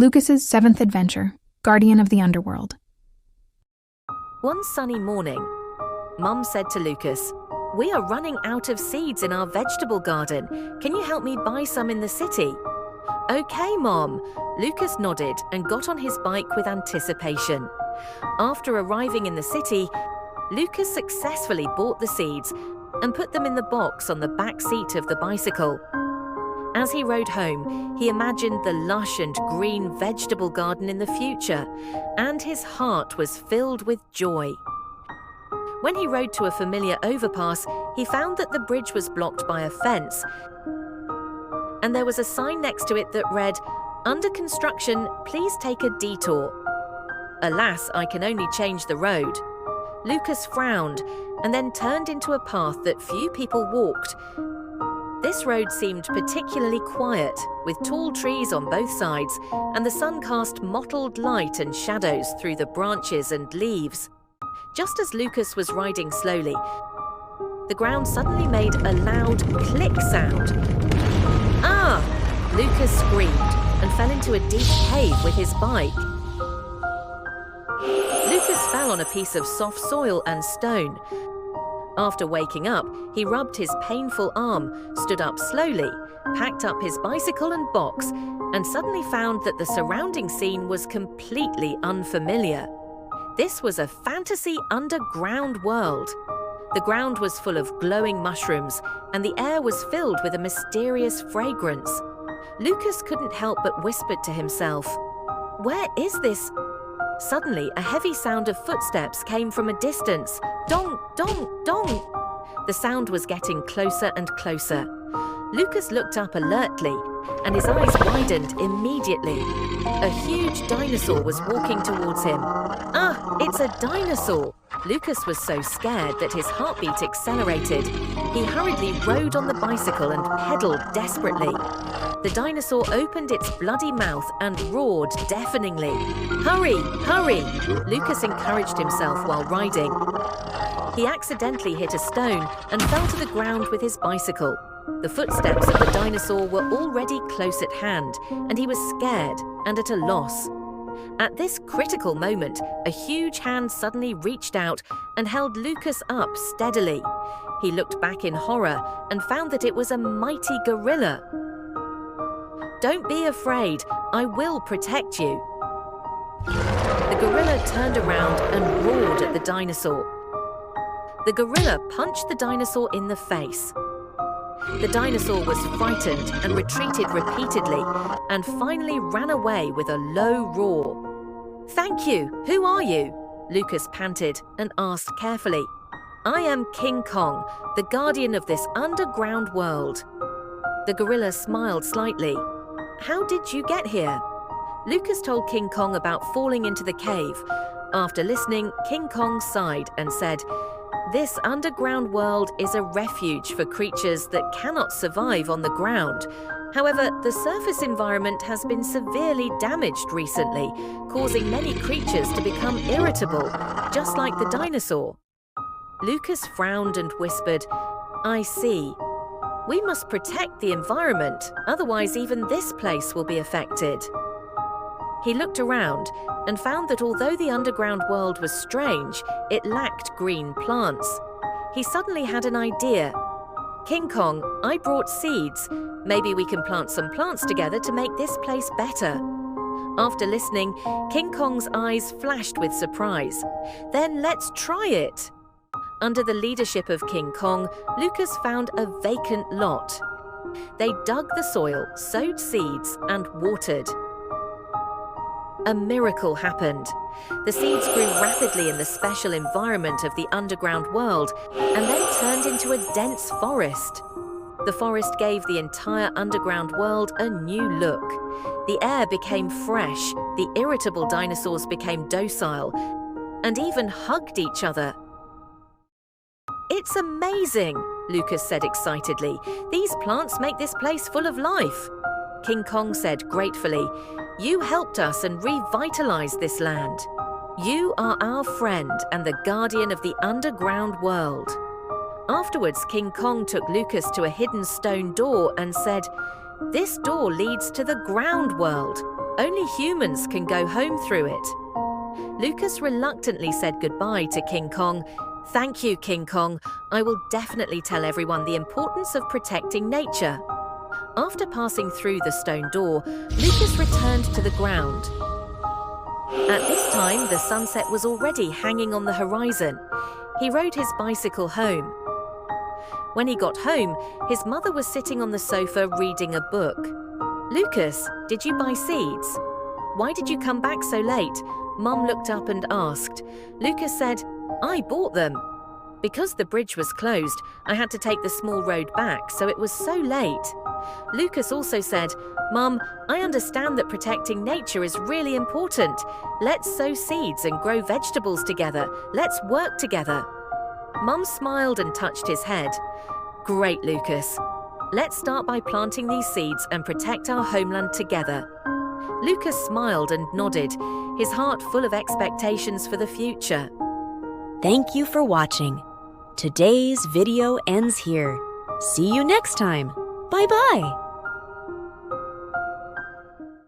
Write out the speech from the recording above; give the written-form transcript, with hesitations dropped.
Lucas's seventh adventure, Guardian of the Underworld. One sunny morning, Mum said to Lucas, "We are running out of seeds in our vegetable garden. Can you help me buy some in the city?" "Okay, Mom." Lucas nodded and got on his bike with anticipation. After arriving in the city, Lucas successfully bought the seeds and put them in the box on the back seat of the bicycle. As he rode home, he imagined the lush and green vegetable garden in the future, and his heart was filled with joy. When he rode to a familiar overpass, he found that the bridge was blocked by a fence, and there was a sign next to it that read, "Under construction, please take a detour." "Alas, I can only change the road." Lucas frowned and then turned into a path that few people walked. This road seemed particularly quiet, with tall trees on both sides, and the sun cast mottled light and shadows through the branches and leaves. Just as Lucas was riding slowly, the ground suddenly made a loud click sound. "Ah!" Lucas screamed and fell into a deep cave with his bike. Lucas fell on a piece of soft soil and stone. After waking up, he rubbed his painful arm, stood up slowly, packed up his bicycle and box, and suddenly found that the surrounding scene was completely unfamiliar. This was a fantasy underground world. The ground was full of glowing mushrooms, and the air was filled with a mysterious fragrance. Lucas couldn't help but whisper to himself, "Where is this?" Suddenly, a heavy sound of footsteps came from a distance. Dong, dong, dong! The sound was getting closer and closer. Lucas looked up alertly, and his eyes widened immediately. A huge dinosaur was walking towards him. "Ah, it's a dinosaur!" Lucas was so scared that his heartbeat accelerated. He hurriedly rode on the bicycle and pedaled desperately. The dinosaur opened its bloody mouth and roared deafeningly. "Hurry, hurry!" Lucas encouraged himself while riding. He accidentally hit a stone and fell to the ground with his bicycle. The footsteps of the dinosaur were already close at hand, and he was scared and at a loss. At this critical moment, a huge hand suddenly reached out and held Lucas up steadily. He looked back in horror and found that it was a mighty gorilla. "Don't be afraid, I will protect you." The gorilla turned around and roared at the dinosaur. The gorilla punched the dinosaur in the face. The dinosaur was frightened and retreated repeatedly, and finally ran away with a low roar. "Thank you. Who are you?" Lucas panted and asked carefully. "I am King Kong, the guardian of this underground world." The gorilla smiled slightly. "How did you get here?" Lucas told King Kong about falling into the cave. After listening, King Kong sighed and said, "This underground world is a refuge for creatures that cannot survive on the ground. However, the surface environment has been severely damaged recently, causing many creatures to become irritable, just like the dinosaur." Lucas frowned and whispered, "I see. We must protect the environment, otherwise even this place will be affected." He looked around and found that although the underground world was strange, it lacked green plants. He suddenly had an idea. "King Kong, I brought seeds. Maybe we can plant some plants together to make this place better." After listening, King Kong's eyes flashed with surprise. "Then let's try it." Under the leadership of King Kong, Lucas found a vacant lot. They dug the soil, sowed seeds, and watered. A miracle happened. The seeds grew rapidly in the special environment of the underground world and then turned into a dense forest. The forest gave the entire underground world a new look. The air became fresh, the irritable dinosaurs became docile, and even hugged each other. "It's amazing," Lucas said excitedly. "These plants make this place full of life." King Kong said gratefully, "You helped us and revitalized this land. You are our friend and the guardian of the underground world." Afterwards, King Kong took Lucas to a hidden stone door and said, "This door leads to the ground world. Only humans can go home through it. Lucas reluctantly said goodbye to King Kong. "Thank you, King Kong. I will definitely tell everyone the importance of protecting nature." After passing through the stone door, Lucas returned to the ground. At this time, the sunset was already hanging on the horizon. He rode his bicycle home. When he got home, his mother was sitting on the sofa reading a book. "Lucas, did you buy seeds? Why did you come back so late?" Mum looked up and asked. Lucas said, "I bought them. Because the bridge was closed, I had to take the small road back, so it was so late." Lucas also said, "Mum, I understand that protecting nature is really important. Let's sow seeds and grow vegetables together. Let's work together." Mum smiled and touched his head. "Great, Lucas. Let's start by planting these seeds and protect our homeland together." Lucas smiled and nodded, his heart full of expectations for the future. Thank you for watching. Today's video ends here. See you next time. Bye-bye.